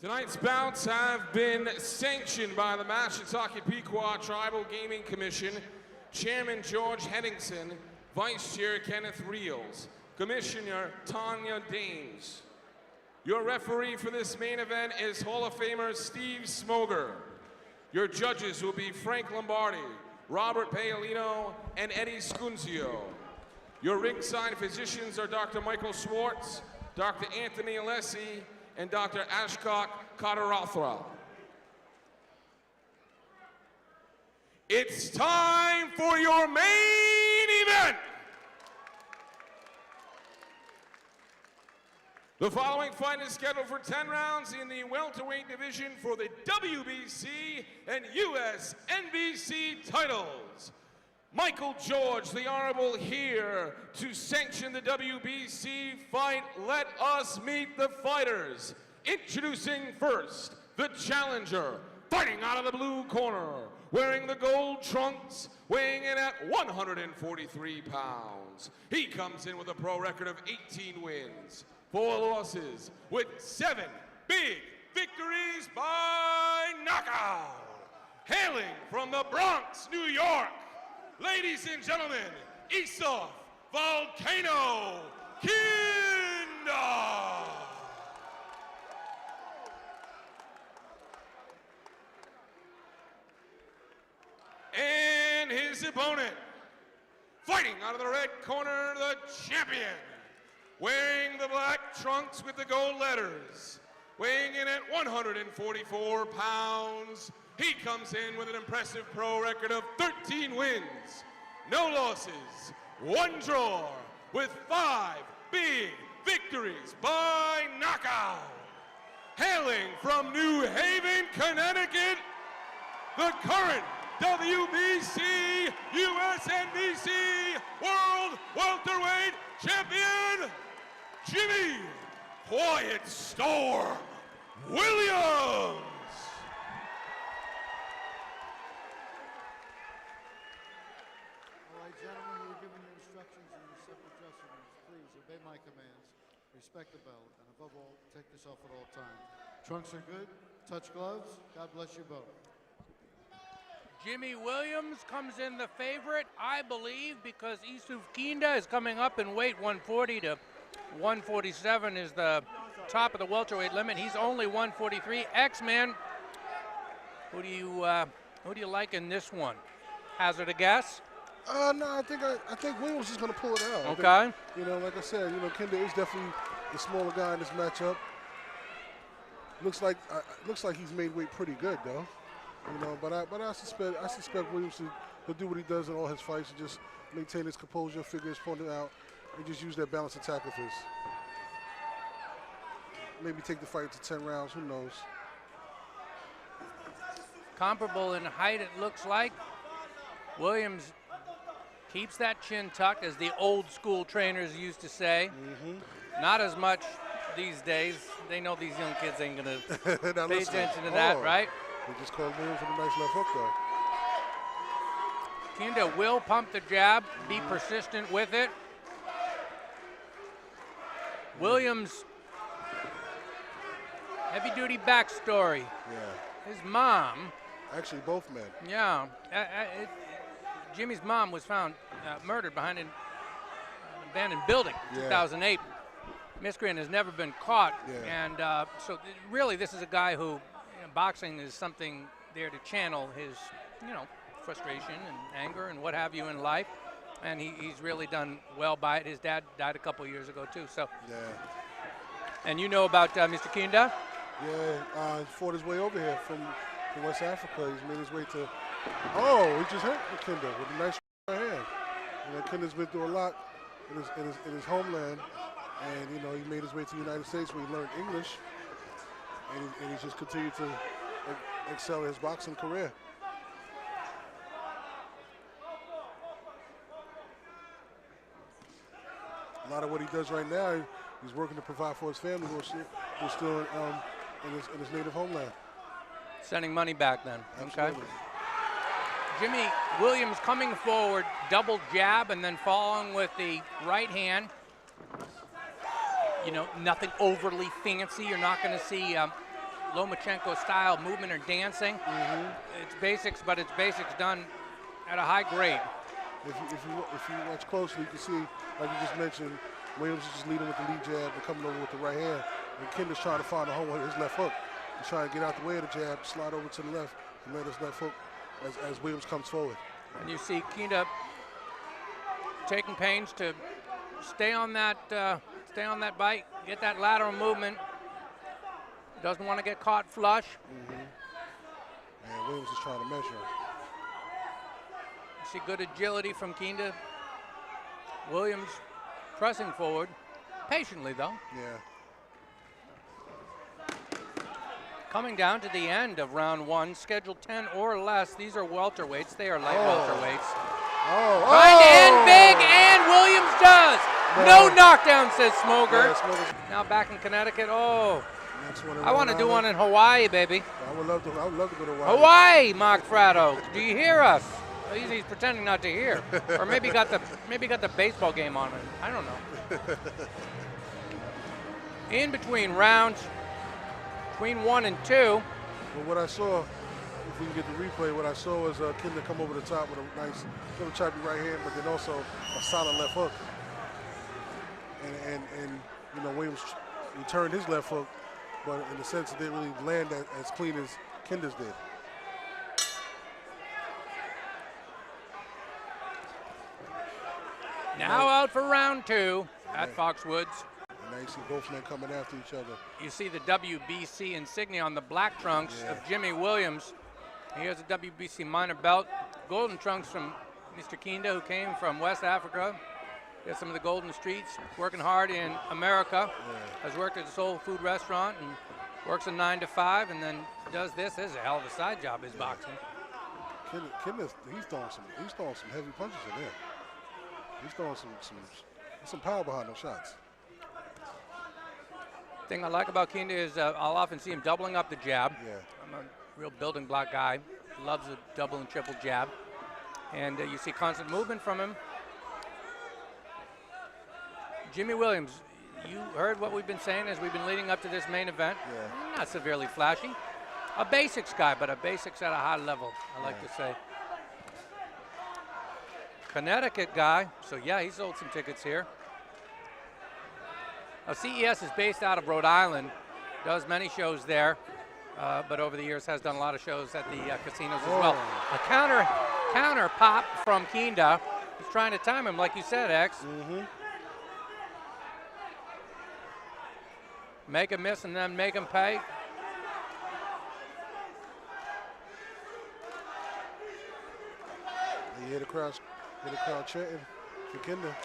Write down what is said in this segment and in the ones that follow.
Tonight's bouts have been sanctioned by the Mashitaki Pequot Tribal Gaming Commission, Chairman George Henningsen, Vice Chair Kenneth Reels, Commissioner Tanya Dames. Your referee for this main event is Hall of Famer Steve Smoger. Your judges will be Frank Lombardi, Robert Paolino, and Eddie Scunzio. Your ringside physicians are Dr. Michael Schwartz, Dr. Anthony Alessi, and Dr. Ashkot Kadarothra. It's time for your main event. The following fight is scheduled for 10 rounds in the welterweight division for the WBC and USNBC titles. Michael George, the Honorable, here to sanction the WBC fight. Let us meet the fighters. Introducing first, the challenger, fighting out of the blue corner, wearing the gold trunks, weighing in at 143 pounds. He comes in with a pro record of 18 wins, 4 losses, with 7 big victories by knockout. Hailing from the Bronx, New York, ladies and gentlemen, Issouf Volcano Kinda. And his opponent, fighting out of the red corner, the champion, wearing the black trunks with the gold letters, weighing in at 144 pounds. He comes in with an impressive pro record of 13 wins, no losses, 1 draw, with 5 big victories by knockout. Hailing from New Haven, Connecticut, the current WBC, USNBC World Welterweight Champion, Jimmy Quiet Storm Williams. Gentlemen, you were given your instructions in your separate dressing rooms. Please obey my commands, respect the belt, and above all, take this off at all times. Trunks are good, touch gloves. God bless you both. Jimmy Williams comes in the favorite, I believe, because Issouf Kinda is coming up in weight. 140 to 147 is the top of the welterweight limit. He's only 143. X-Man, who do you like in this one? Hazard a guess? No, I think Williams is going to pull it out. Okay. Like I said, Kinda is definitely the smaller guy in this matchup. Looks like he's made weight pretty good though. But I suspect Williams will do what he does in all his fights and just maintain his composure, figure his opponent out, and just use that balanced attack of his. Maybe take the fight to 10 rounds. Who knows? Comparable in height, it looks like. Williams keeps that chin tucked, as the old school trainers used to say. Not as much these days. They know these young kids ain't gonna pay attention to that, right? They just called Williams with a nice left hook though. Kinda will pump the jab, be persistent with it. Williams, heavy-duty backstory. Yeah. His mom. Actually, both men. Yeah. Jimmy's mom was found murdered behind an abandoned building in 2008. Miscreant has never been caught. Yeah. And so really this is a guy who, boxing is something there to channel his, frustration and anger and what have you in life. And he's really done well by it. His dad died a couple years ago too. So. Yeah. And you know about Mr. Kinda? Yeah, he fought his way over here from West Africa. He's made his way to. Oh, he just hurt Kinda with a nice right hand. Kinda's been through a lot in his homeland, and he made his way to the United States where he learned English, and he's just continued to excel in his boxing career. A lot of what he does right now, he's working to provide for his family who's still in his native homeland. Sending money back then. Absolutely. Okay. Jimmy Williams coming forward, double jab, and then following with the right hand. Nothing overly fancy. You're not going to see Lomachenko style movement or dancing. It's basics, but it's basics done at a high grade. If you watch closely, you can see, like you just mentioned, Williams is just leading with the lead jab and coming over with the right hand. And Kinder's trying to find a home with his left hook. He's trying to get out the way of the jab, slide over to the left, and let his left hook as Williams comes forward. And you see Kinda taking pains to stay on that bite, get that lateral movement. Doesn't want to get caught flush. And Williams is trying to measure him. You see good agility from Kinda. Williams pressing forward, patiently though. Yeah. Coming down to the end of round 1, scheduled 10 or less. These are welterweights. They are light welterweights. Trying to end big, and Williams does. No knockdown, says Smoger. Yeah, Now back in Connecticut. Oh, next one I want to do one in Hawaii, baby. I would love to go to Hawaii. Hawaii, Mark Fratto. Do you hear us? He's pretending not to hear, or maybe got the baseball game on it. I don't know. In between rounds, between 1 and 2. Well, what I saw, if we can get the replay, what I saw was Kinder come over the top with a nice little choppy right hand, but then also a solid left hook. And you know, Williams returned his left hook, but in the sense it didn't really land as clean as Kinder's did. Now out for round 2 at Foxwoods. And now you see both men coming after each other. You see the WBC insignia on the black trunks of Jimmy Williams. He has a WBC minor belt. Golden trunks from Mr. Kinda, who came from West Africa. He has some of the golden streets, working hard in America. Has worked at a soul food restaurant and works a 9 to 5, and then does this. This is a hell of a side job, his boxing. Kinder's he's throwing some heavy punches in there. He's throwing some power behind those shots. Thing I like about Kinda is I'll often see him doubling up the jab. Yeah. I'm a real building block guy. Loves a double and triple jab. And you see constant movement from him. Jimmy Williams, you heard what we've been saying as we've been leading up to this main event. Yeah. Not severely flashy. A basics guy, but a basics at a high level, I like to say. Connecticut guy, so yeah, he sold some tickets here. CES is based out of Rhode Island, does many shows there, but over the years has done a lot of shows at the casinos as well. A counter pop from Kinda. He's trying to time him, like you said, X. Make him miss and then make him pay. You hear the crowd chanting for Kinda.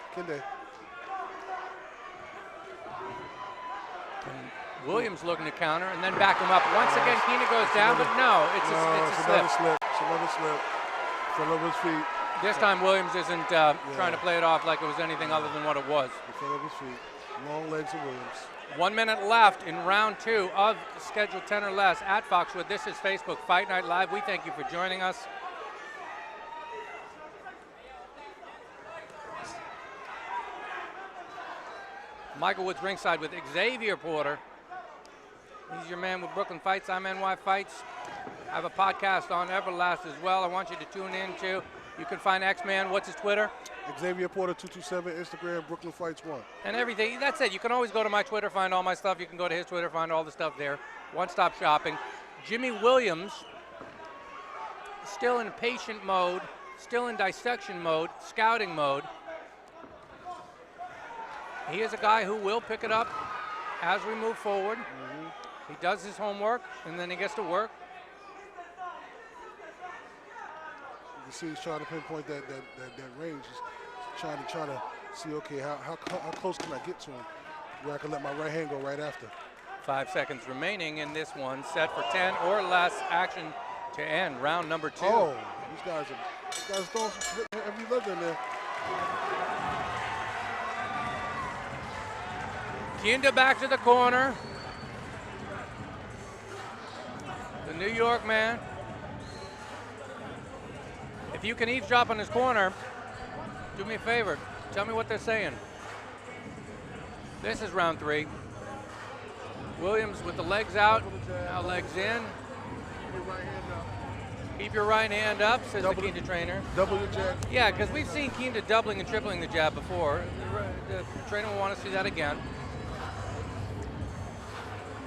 And Williams looking to counter and then back him up. Once again, Kinda goes down, but no, it's a slip. It's another slip. Fell over his feet. This time Williams isn't trying to play it off like it was anything other than what it was. He fell over his feet. Long legs of Williams. 1 minute left in round 2 of scheduled 10 or less at Foxwood. This is Facebook Fight Night Live. We thank you for joining us. Michael Woods ringside with Xavier Porter. He's your man with Brooklyn Fights. I'm NY Fights. I have a podcast on Everlast as well. I want you to tune in to. You can find X-Man. What's his Twitter? Xavier Porter 227, Instagram, Brooklyn Fights 1. And everything. That's it. You can always go to my Twitter, find all my stuff. You can go to his Twitter, find all the stuff there. One-stop shopping. Jimmy Williams, still in patient mode, still in dissection mode, scouting mode. He is a guy who will pick it up as we move forward. He does his homework, and then he gets to work. You can see he's trying to pinpoint that range. He's trying to see, okay, how close can I get to him where I can let my right hand go right after. 5 seconds remaining in this one, set for 10 or less action to end round number 2. Oh, these guys throwing some heavy leather in there. Kinda back to the corner. The New York man. If you can eavesdrop on his corner, do me a favor. Tell me what they're saying. This is round 3. Williams with the legs out, now legs in. Your right hand up. Keep your right hand up, says Double the Kinda trainer. Double your jab. Yeah, because we've seen Kinda doubling and tripling the jab before. The trainer will want to see that again.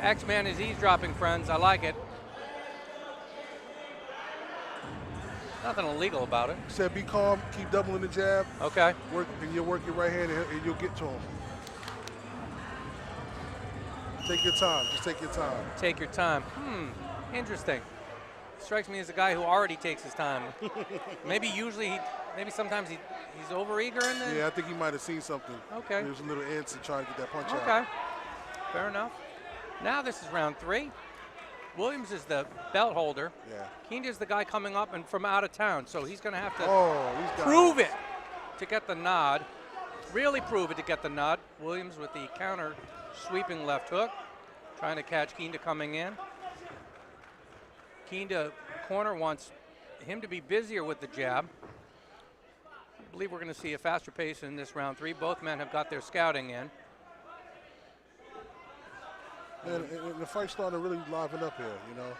X-Man is eavesdropping, friends. I like it. Nothing illegal about it. Said be calm, keep doubling the jab. Okay. Work, and you'll work your right hand and you'll get to him. Take your time, just take your time. Take your time. Interesting. Strikes me as a guy who already takes his time. Maybe sometimes he's overeager in the. Yeah, I think he might have seen something. Okay. He was a little antsy trying to get that punch out. Okay. Fair enough. Now this is round 3. Williams is the belt holder. Yeah. Kinda is the guy coming up and from out of town, so he's going to have to he's got prove it to get the nod. Really prove it to get the nod. Williams with the counter sweeping left hook, trying to catch Kinda coming in. Kinda corner wants him to be busier with the jab. I believe we're going to see a faster pace in this round 3. Both men have got their scouting in. And the fight's starting to really liven up here, you know.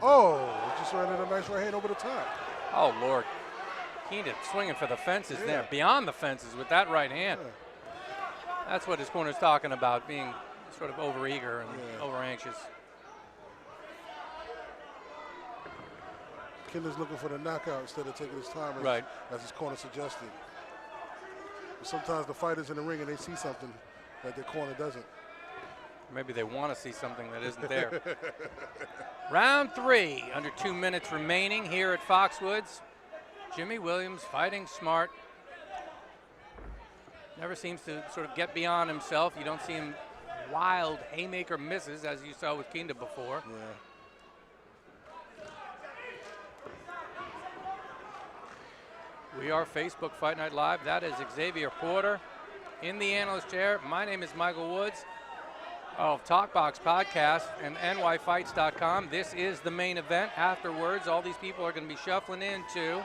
Oh, just ran in a nice right hand over the top. Oh, Lord. Kinda swinging for the fences there, beyond the fences with that right hand. Yeah. That's what his corner's talking about, being sort of overeager and over-anxious. Kinder's looking for the knockout instead of taking his time, as his corner suggested. But sometimes the fighters in the ring and they see something that their corner doesn't. Maybe they want to see something that isn't there. Round 3, under 2 minutes remaining here at Foxwoods. Jimmy Williams fighting smart. Never seems to sort of get beyond himself. You don't see him wild haymaker misses as you saw with Kinda before. Yeah. We are Facebook Fight Night Live. That is Xavier Porter in the analyst chair. My name is Michael Woods of Talkbox Podcast and nyfights.com. This is the main event. Afterwards, all these people are going to be shuffling into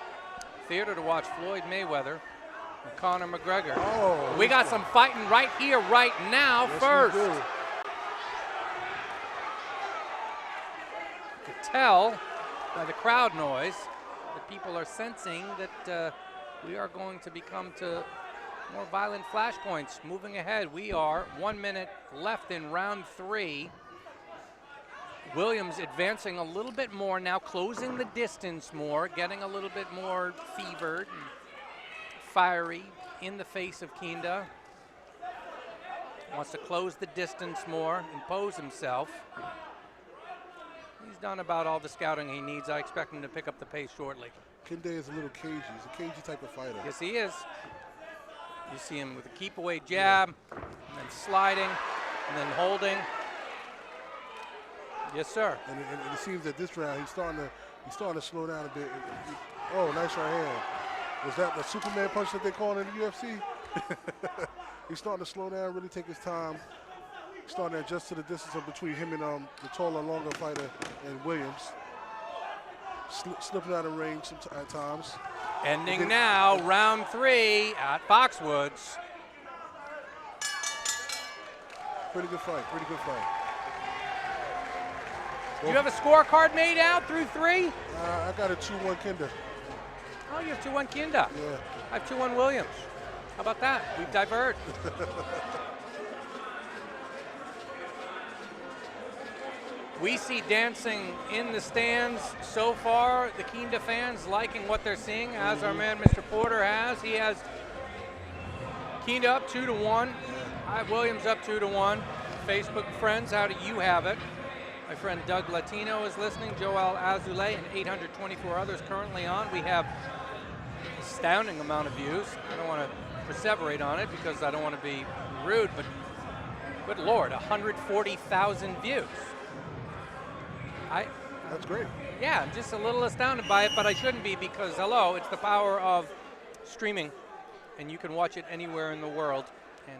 theater to watch Floyd Mayweather and Conor McGregor. Oh, we got some fighting right here, right now. Yes, first. we do. You can tell by the crowd noise that people are sensing that we are going to become to more violent flashpoints. Moving ahead, we are 1 minute left in round 3. Williams advancing a little bit more now, closing the distance more, getting a little bit more fevered and fiery in the face of Kinda. Wants to close the distance more, impose himself. He's done about all the scouting he needs. I expect him to pick up the pace shortly. Kinda is a little cagey. He's a cagey type of fighter. Yes, he is. You see him with a keep away jab, and then sliding, and then holding. Yes, sir. And it seems that this round he's starting to slow down a bit. Oh, nice right hand. Was that the Superman punch that they call in the UFC? He's starting to slow down, really take his time. Starting to adjust to the distance between him and the taller, longer fighter and Williams. Slipping out of range at times. Ending now, round 3 at Foxwoods. Pretty good fight, pretty good fight. Do you have a scorecard made out through 3? I got a 2-1 Kinda. Oh, you have 2-1 Kinda. Yeah. I have 2-1 Williams. How about that? We've diverged. We see dancing in the stands so far. The Kinda fans liking what they're seeing, as our man Mr. Porter has. He has Kinda up 2-1. I have Williams up 2-1. Facebook friends, how do you have it? My friend Doug Latino is listening. Joel Azulay and 824 others currently on. We have astounding amount of views. I don't want to perseverate on it because I don't want to be rude, but good Lord, 140,000 views. That's great. Yeah, I'm just a little astounded by it, but I shouldn't be because, hello, it's the power of streaming, and you can watch it anywhere in the world, and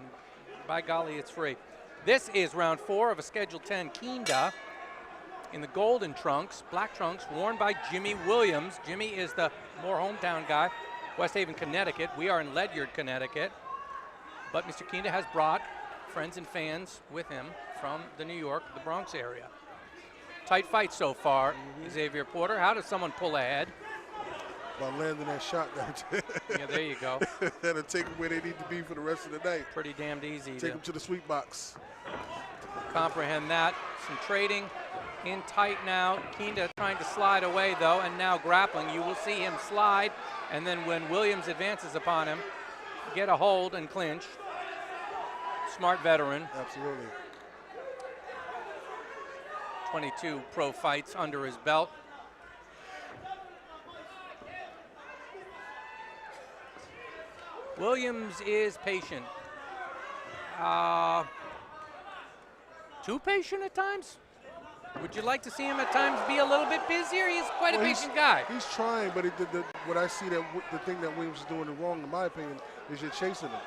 by golly, it's free. This is round 4 of a Schedule 10 Kinda in the golden trunks, black trunks, worn by Jimmy Williams. Jimmy is the more hometown guy, West Haven, Connecticut. We are in Ledyard, Connecticut, but Mr. Kinda has brought friends and fans with him from the New York, the Bronx area. Tight fight so far, Xavier Porter. How does someone pull ahead? By landing that shot. Yeah, there you go. That'll take them where they need to be for the rest of the night. Pretty damned easy Take to them to the sweet box. comprehend that. Some trading in tight now. Kinda trying to slide away though, and now grappling. You will see him slide, and then when Williams advances upon him, get a hold and clinch. Smart veteran. Absolutely. 22 pro fights under his belt. Williams is patient. Too patient at times? Would you like to see him at times be a little bit busier? He's quite a patient guy. He's trying, but what I see that the thing that Williams is doing wrong, in my opinion, is you're chasing him.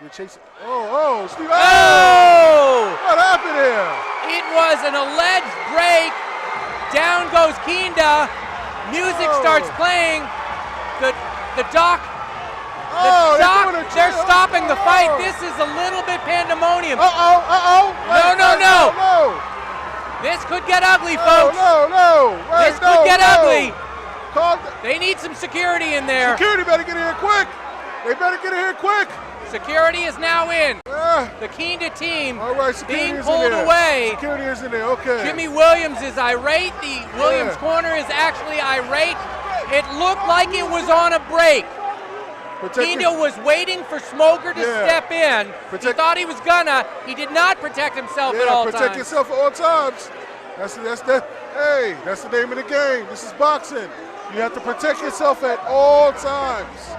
You're chasing. Oh, Steve! Oh! What happened here? It was an alleged break. Down goes Kinda. Music starts playing. The doc. They're stopping the fight. This is a little bit pandemonium. No. This could get ugly, folks. This could get ugly. They need some security in there. Security better get in here quick. They better get in here quick. Security is now in. The Kinda team being is pulled in there. away. Security is in there, okay. Jimmy Williams is irate. The Williams corner is actually irate. It looked like it was on a break. Kinda was waiting for Smoker to step in. He thought he was gonna. He did not protect himself at all times. Protect yourself at all times. That's the name of the game. This is boxing. You have to protect yourself at all times.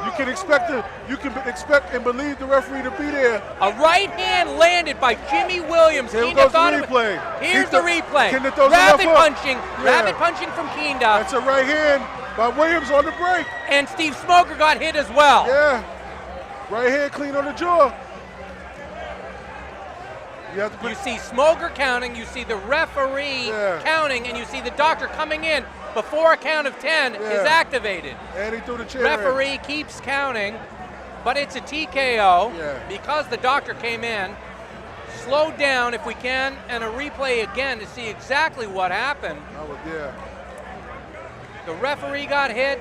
You can expect and believe the referee to be there. A right hand landed by Jimmy Williams. Here goes the replay. Here's the replay. Kinda throws the left hook. Rapid punching from Kinda. That's a right hand by Williams on the break. And Steve Smoker got hit as well. Yeah. Right hand clean on the jaw. You see Smoker counting, you see the referee counting, and you see the doctor coming in before a count of 10 is activated. And he threw the chair Referee keeps counting, but it's a TKO because the doctor came in. Slowed down if we can, and a replay again to see exactly what happened. The referee got hit.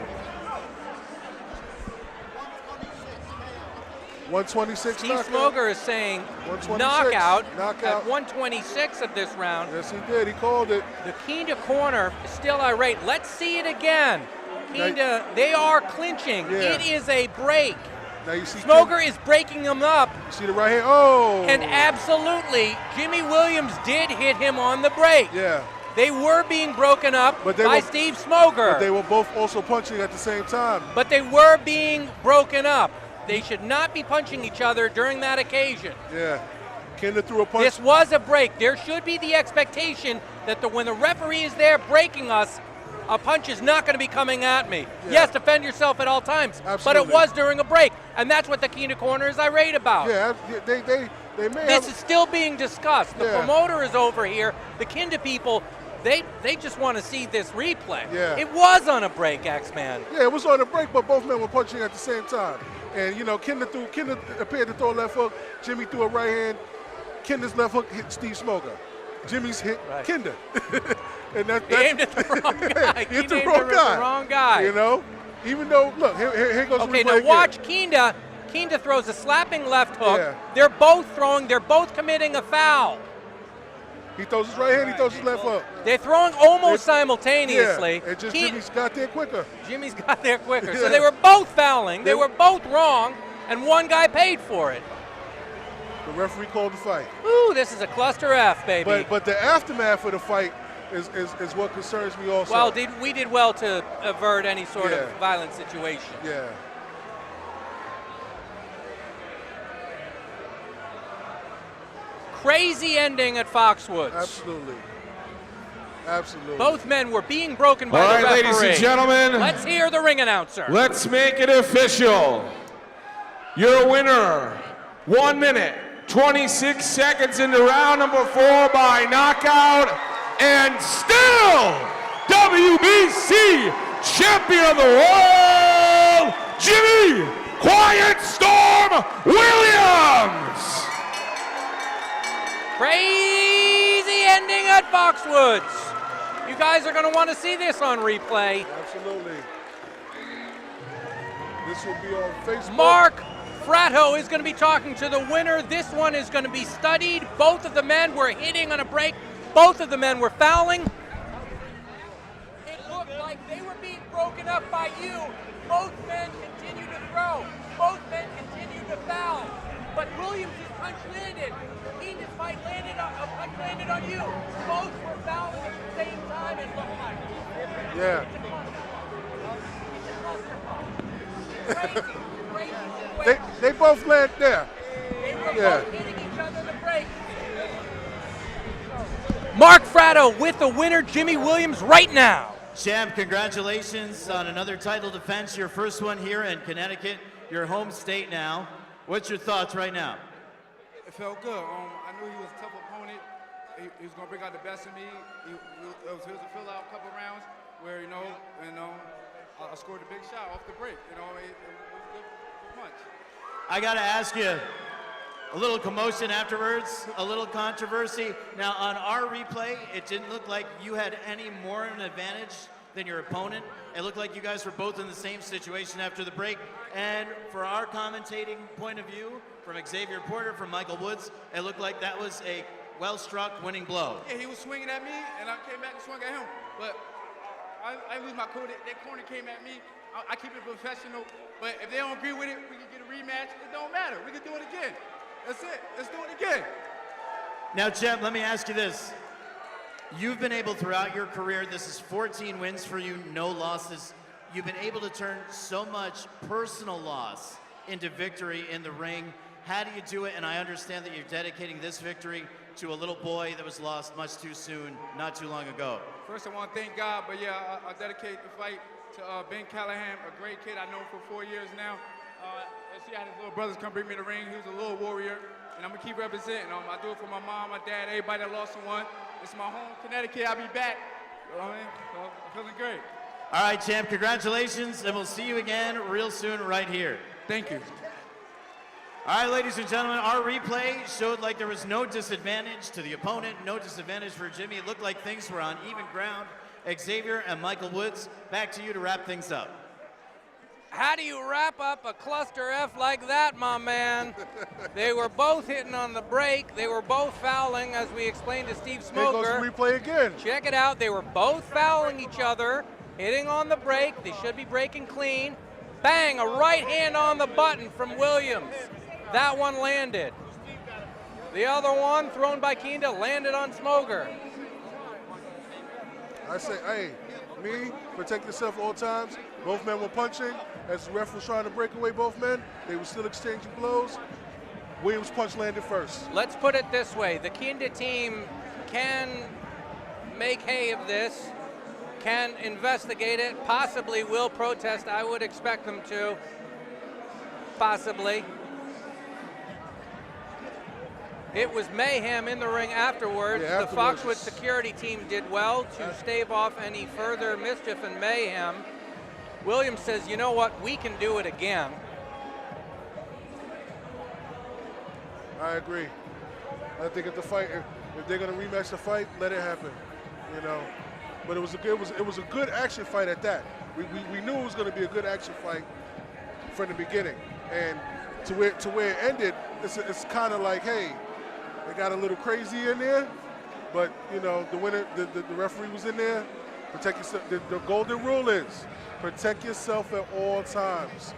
126 Steve knockout. Smoker is saying knockout at 126 of this round. Yes, he did. He called it. The Kinda corner is still irate. Let's see it again. Kinda, they are clinching. It is a break. Now you see Smoker is breaking him up. You see the right hand? Oh! And absolutely, Jimmy Williams did hit him on the break. Yeah. They were being broken up by Steve Smoker. But they were both also punching at the same time. But they were being broken up. They should not be punching each other during that occasion. Yeah. Kinda threw a punch. This was a break. There should be the expectation that when the referee is there breaking us, a punch is not going to be coming at me. Yes, defend yourself at all times. Absolutely. But it was during a break, and that's what the Kinda corner is irate about. Yeah, they may have. This is still being discussed. The promoter is over here. The Kinda people, they just want to see this replay. Yeah. It was on a break, X-Man. Yeah, it was on a break, but both men were punching at the same time. And you know, Kinda appeared to throw a left hook. Jimmy threw a right hand. Kinda's left hook hit Steve Smoker. Jimmy's hit Kinda. And He aimed at the wrong guy. He hit the wrong guy. You know, even though look, here goes. Okay, the replay now watch Kinda. Kinda throws a slapping left hook. Yeah. They're both throwing. They're both committing a foul. He throws his right hand. He throws his left hook. They're throwing almost simultaneously. Yeah, and just Jimmy's got there quicker. Jimmy's got there quicker. So they were both fouling. They were both wrong, and one guy paid for it. The referee called the fight. Ooh, this is a cluster F, baby. But the aftermath of the fight is what concerns me also. Well, we did well to avert any sort of violent situation. Yeah. Crazy ending at Foxwoods. Absolutely. Both men were being broken by the referee. All right, ladies and gentlemen. Let's hear the ring announcer. Let's make it official. Your winner, 1 minute, 26 seconds into round number 4 by knockout, and still WBC champion of the world, Jimmy Quiet Storm Williams. Crazy ending at Foxwoods. You guys are going to want to see this on replay. Absolutely. This will be on Facebook. Mark Fratto is going to be talking to the winner. This one is going to be studied. Both of the men were hitting on a break. Both of the men were fouling. It looked like they were being broken up by you. Both men continued to throw. Both men continued to foul. But Williams' punch landed. Keenan's fight landed, a punch landed on you. Both were fouling at the same time, it looked like. Yeah. Crazy. They both land there. They were Yeah. both hitting each other in the break. Mark Fratto with the winner, Jimmy Williams, right now. Champ, congratulations on another title defense, your first one here in Connecticut, your home state now. What's your thoughts right now? It felt good. I knew he was a tough opponent. He was going to bring out the best in me. It was a fill-out couple rounds where, I scored a big shot off the break. It was a good punch. I got to ask you, a little commotion afterwards, a little controversy. Now, on our replay, it didn't look like you had any more of an advantage than your opponent. It looked like you guys were both in the same situation after the break. And for our commentating point of view, from Xavier Porter, from Michael Woods, it looked like that was a well-struck winning blow. Yeah, he was swinging at me, and I came back and swung at him. But I lose my cool. That corner came at me. I keep it professional. But if they don't agree with it, we can get a rematch. It don't matter. We can do it again. That's it. Let's do it again. Now, Jeb, let me ask you this. You've been able throughout your career, this is 14 wins for you, no losses. You've been able to turn so much personal loss into victory in the ring. How do you do it? And I understand that you're dedicating this victory to a little boy that was lost much too soon, not too long ago. First, I want to thank God, but yeah, I dedicate the fight to Ben Callahan, a great kid I know for 4 years now. See, I had his little brothers come bring me the ring. He was a little warrior, and I'm gonna keep representing. I do it for my mom, my dad, everybody that lost someone. It's my home, Connecticut. I'll be back. You know what I mean? So I'm feeling great. All right, champ, congratulations, and we'll see you again real soon right here. Thank you. All right, ladies and gentlemen, our replay showed like there was no disadvantage to the opponent, no disadvantage for Jimmy. It looked like things were on even ground. Xavier and Michael Woods, back to you to wrap things up. How do you wrap up a cluster F like that, my man? They were both hitting on the break. They were both fouling, as we explained to Steve Smoker. Here goes the replay again. Check it out. They were both fouling each other, hitting on the break. They should be breaking clean. Bang, a right hand on the button from Williams. That one landed. The other one, thrown by Kinda, landed on Smoker. I say, hey, me, protect yourself at all times. Both men were punching. As the ref was trying to break away both men, they were still exchanging blows. Williams' punch landed first. Let's put it this way. The Kinda team can make hay of this, can investigate it, possibly will protest. I would expect them to, possibly. It was mayhem in the ring afterwards. Yeah, the Foxwoods security team did well to stave off any further mischief and mayhem. Williams says, you know what, we can do it again. I agree. I think if the fight, if they're gonna rematch the fight, let it happen. You know, but it was a good action fight at that. We knew it was gonna be a good action fight from the beginning, and to where it ended, it's kind of like, hey, they got a little crazy in there, but you know, the winner, the referee was in there. Protect yourself. The golden rule is protect yourself at all times.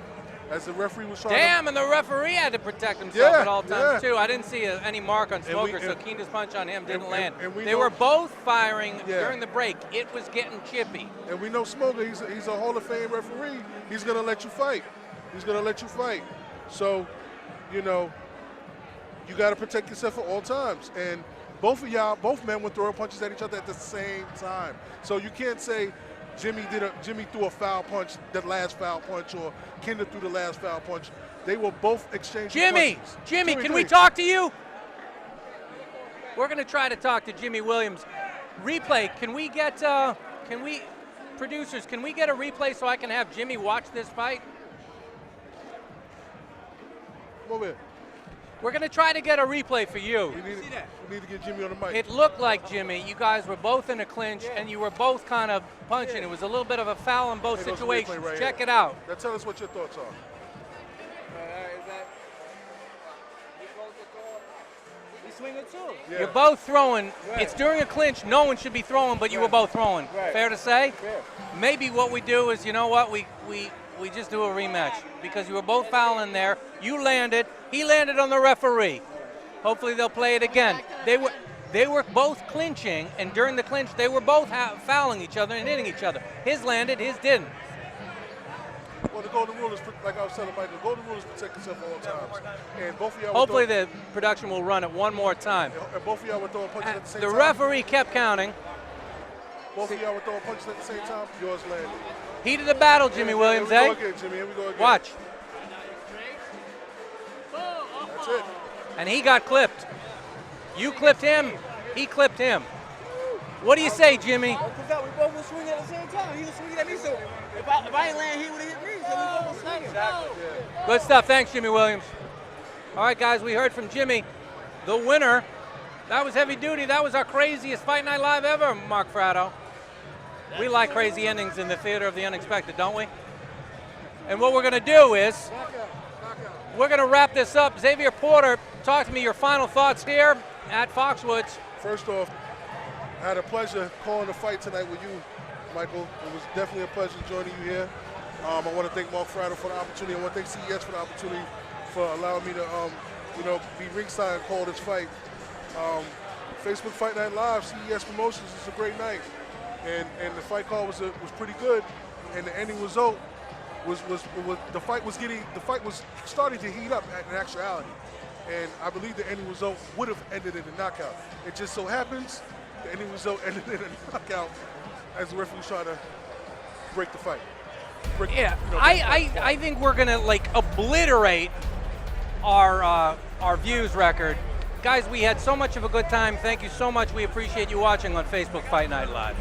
As the referee was trying and the referee had to protect himself at all times too. I didn't see any mark on Smoker, so Kinda's punch on him didn't land. They were both firing during the break. It was getting chippy. And we know Smoker, he's a Hall of Fame referee. He's gonna let you fight. He's gonna let you fight. So, you know, you gotta protect yourself at all times. And both men were throwing punches at each other at the same time. So you can't say Jimmy threw a foul punch, the last foul punch, or Kinda threw the last foul punch. They were both exchanging punches. Jimmy, can we talk to you? We're gonna try to talk to Jimmy Williams. Replay, can we get, producers, can we get a replay so I can have Jimmy watch this fight? Come over here. We're going to try to get a replay for you. We need to get Jimmy on the mic. It looked like, Jimmy, you guys were both in a clinch and you were both kind of punching. It was a little bit of a foul in both Hey, there's a situations. replay right Check here. it out. Now tell us what your thoughts are. Yeah. You're both throwing. It's during a clinch. No one should be throwing, but you were both throwing. Fair to say? Maybe what we do is, you know what, we just do a rematch because you were both fouling there. You landed. He landed on the referee. Hopefully they'll play it again. They were both clinching, and during the clinch, they were both fouling each other and hitting each other. His landed, his didn't. Well, the golden rule is, like I was telling Mike, the golden rule is protect yourself at all times. And both of y'all Hopefully were the production will run it one more time. and both of y'all were throwing punches at the same The time. referee kept counting. Both of y'all were throwing punches at the same time. Yours landed. Heat of the battle, Jimmy Williams, Here eh? we go again, Jimmy. Here we go again. Watch. That's it. And he got clipped. You clipped him, he clipped him. What do you say, Jimmy? We both were swinging at the same time. He was swinging at me, so if I ain't land, he would have hit me. So we both were swinging. Good stuff. Thanks, Jimmy Williams. All right, guys, we heard from Jimmy, the winner. That was heavy duty. That was our craziest Fight Night Live ever, Mark Fratto. We like crazy endings in the theater of the unexpected, don't we? And what we're going to do is we're going to wrap this up. Xavier Porter, talk to me your final thoughts here at Foxwoods. First off, I had a pleasure calling the fight tonight with you, Michael. It was definitely a pleasure joining you here. I want to thank Mark Fratto for the opportunity. I want to thank CES for the opportunity for allowing me to, be ringside and call this fight. Facebook Fight Night Live, CES Promotions, is a great night, and the fight call was pretty good, and the ending result was the fight was starting to heat up in actuality, and I believe the ending result would have ended in a knockout. It just so happens the ending result ended in a knockout as the referee was trying to break the fight. I think we're gonna obliterate our views record. Guys, we had so much of a good time. Thank you so much. We appreciate you watching on Facebook Fight Night Live.